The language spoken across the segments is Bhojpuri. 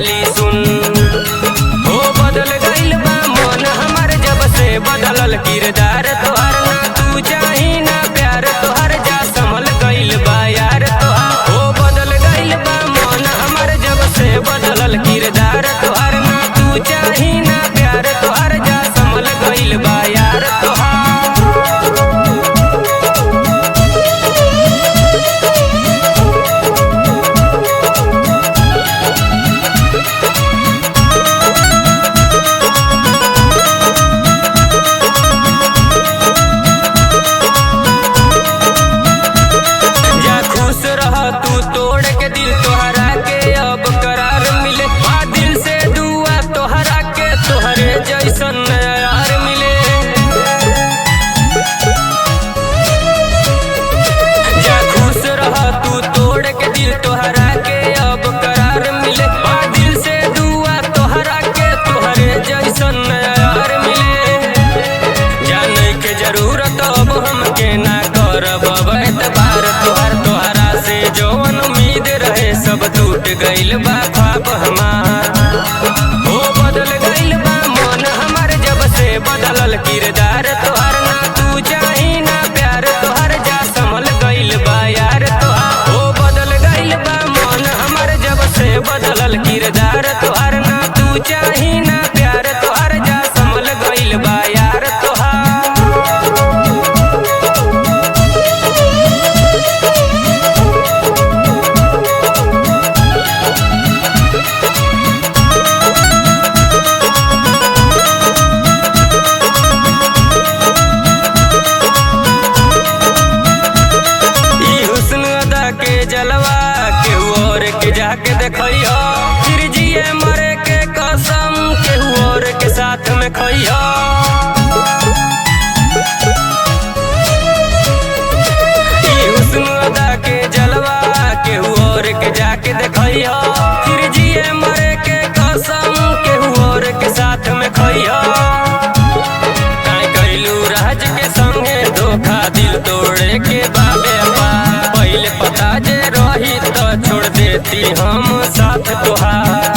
वाली सुन। हो बदल गइल बा मन हमार जब से बदलल किरदार तोहार, ना तू चाही ना प्यार तोहार, जा संभल गइल बा यार तोहार। हो बदल गइल बा मन हमार जब से बदलल किरदार तोहार, ना तू चाही ना प्यार तोहार, जा संभल गइल बा यार तोहार। तू तोड़ के दिल तोहरा के अब करार मिले, बा दिल से दुआ तोहरा के तोहरे जैसन यार मिले। जा खुश रह तू तोड़ के दिल तोहरा के अब करार मिले, बा दिल से दुआ तोहरा के तोहरे जैसन यार मिले। जाने के जरूरत अब हमके ना करब एतबार तोहार, तोहरा से जौन उम्मीद रहे सब टूट गइल बा ख्वाब हमार। हो बदल गइल बा मन हमार जब से बदलल किरदार तोहार, ना तू चाही ना प्यार तोहार, जा संभल गइल बा यार तोहार। हो बदल गइल बा मन हमार जब से बदलल किरदार तोहार, ना तू चाही ना प्यार तोहार, जा संभल गइल बा यार तोहार। के जलवा केहू और के जाके देखइयो, फिर जिए मरे के कसम केहू और के साथ में खइयो। ई हुस्न अदा के जलवा केहू और के जाके देखइयो, फिर जिए मरे के कसम केहू और के साथ में खइयो। काहे कइलू राज के संगे धोखा दिल तोड़े के बाबे बा, पहले पता जे रही तो छोड़ देती हम साथ तोहार।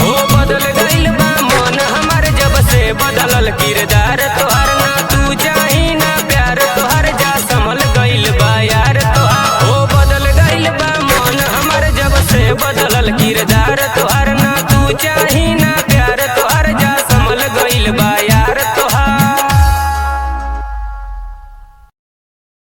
हो बदल गइल बा मन हमार जब से बदलल किरदार तोहार, ना तू चाही ना प्यार तोहार, जा संभल गइल बा यार तोहार। हो बदल गइल बा मन हमार जब से बदलल किरदार तोहार, ना तू चाही